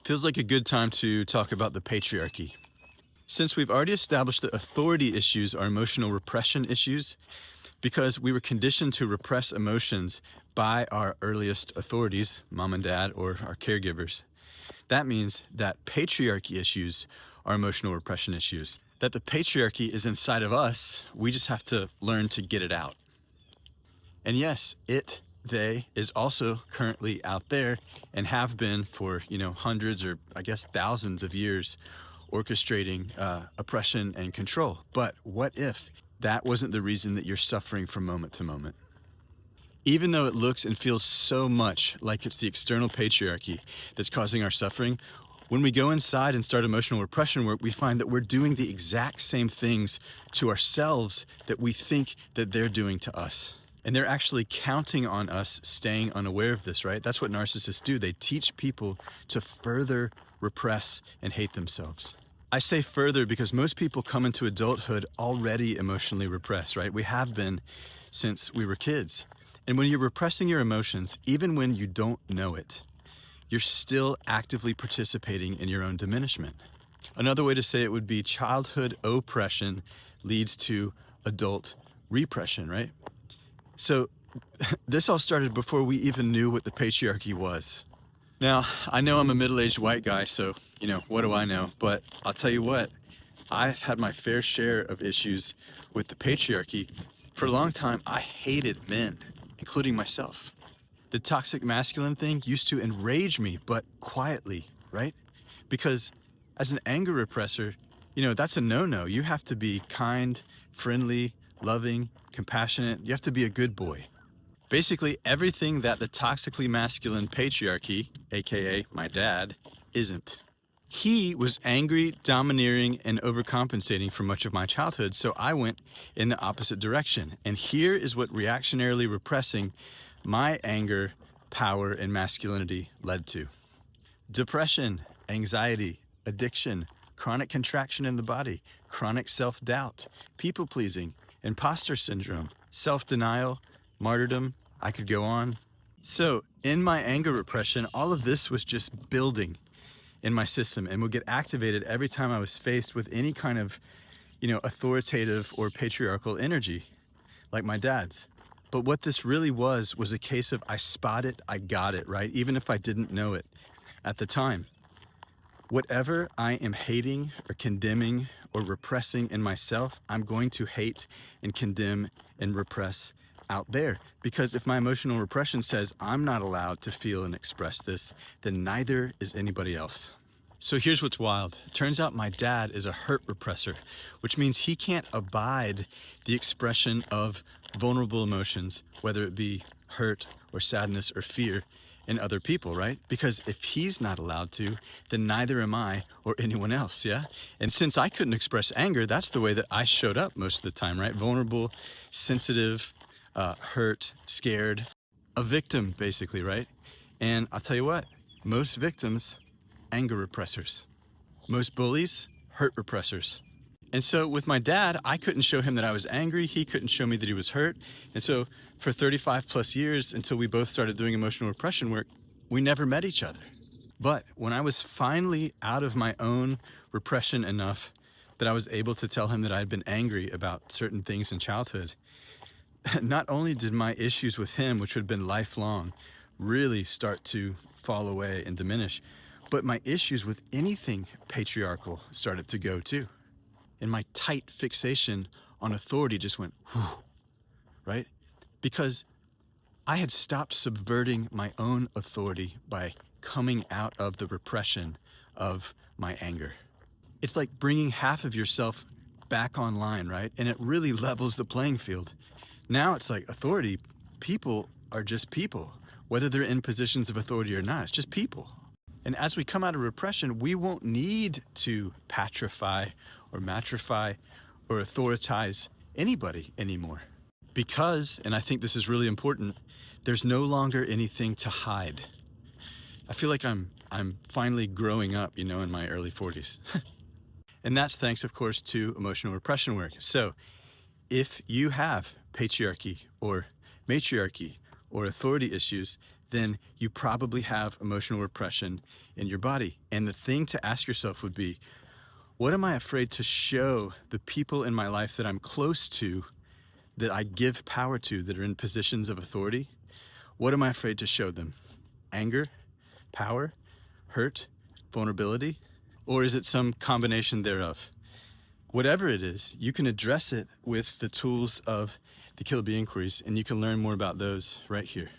Feels like a good time to talk about the patriarchy. Since we've already established that authority issues are emotional repression issues, because we were conditioned to repress emotions by our earliest authorities, mom and dad, or our caregivers, that means that patriarchy issues are emotional repression issues. That the patriarchy is inside of us, we just have to learn to get it out. And yes, they is also currently out there and have been for, hundreds or I guess thousands of years orchestrating oppression and control. But what if that wasn't the reason that you're suffering from moment to moment? Even though it looks and feels so much like it's the external patriarchy that's causing our suffering, when we go inside and start emotional repression work, we find that we're doing the exact same things to ourselves that we think that they're doing to us. And they're actually counting on us staying unaware of this, right? That's what narcissists do. They teach people to further repress and hate themselves. I say further because most people come into adulthood already emotionally repressed, right? We have been since we were kids. And when you're repressing your emotions, even when you don't know it, you're still actively participating in your own diminishment. Another way to say it would be childhood oppression leads to adult repression, right? So this all started before we even knew what the patriarchy was. Now, I know I'm a middle-aged white guy, so, what do I know? But I'll tell you what, I've had my fair share of issues with the patriarchy. For a long time, I hated men, including myself. The toxic masculine thing used to enrage me, but quietly, right? Because as an anger repressor, that's a no-no. You have to be kind, friendly, loving, compassionate. You have to be a good boy. Basically, everything that the toxically masculine patriarchy, aka my dad, isn't. He was angry, domineering, and overcompensating for much of my childhood, so I went in the opposite direction. And here is what reactionarily repressing my anger, power, and masculinity led to. Depression, anxiety, addiction, chronic contraction in the body, chronic self-doubt, people-pleasing, imposter syndrome, self-denial, martyrdom. I could go on. So in my anger repression, all of this was just building in my system and would get activated every time I was faced with any kind of, authoritative or patriarchal energy, like my dad's. But what this really was a case of I spot it, I got it, right? Even if I didn't know it at the time. Whatever I am hating or condemning or repressing in myself, I'm going to hate and condemn and repress out there. Because if my emotional repression says I'm not allowed to feel and express this, then neither is anybody else. So here's what's wild. It turns out my dad is a hurt repressor, which means he can't abide the expression of vulnerable emotions, whether it be hurt or sadness or fear, in other people, right? Because if he's not allowed to, then neither am I or anyone else, yeah? And since I couldn't express anger, that's the way that I showed up most of the time, right? Vulnerable, sensitive, hurt, scared, a victim basically, right? And I'll tell you what, most victims, anger repressors. Most bullies, hurt repressors. And so with my dad, I couldn't show him that I was angry. He couldn't show me that he was hurt. And so for 35 plus years, until we both started doing emotional repression work, we never met each other. But when I was finally out of my own repression enough that I was able to tell him that I had been angry about certain things in childhood, not only did my issues with him, which had been lifelong, really start to fall away and diminish, but my issues with anything patriarchal started to go too. And my tight fixation on authority just went, whew, right? Because I had stopped subverting my own authority by coming out of the repression of my anger. It's like bringing half of yourself back online, right? And it really levels the playing field. Now it's like authority, people are just people, whether they're in positions of authority or not, it's just people. And as we come out of repression, we won't need to patrify or matrify or authoritize anybody anymore. Because, and I think this is really important, there's no longer anything to hide. I feel like I'm finally growing up, in my early 40s. And that's thanks, of course, to emotional repression work. So if you have patriarchy or matriarchy or authority issues, then you probably have emotional repression in your body. And the thing to ask yourself would be, what am I afraid to show the people in my life that I'm close to, that I give power to, that are in positions of authority? What am I afraid to show them? Anger, power, hurt, vulnerability? Or is it some combination thereof? Whatever it is, you can address it with the tools of the Kill Be inquiries, and you can learn more about those right here.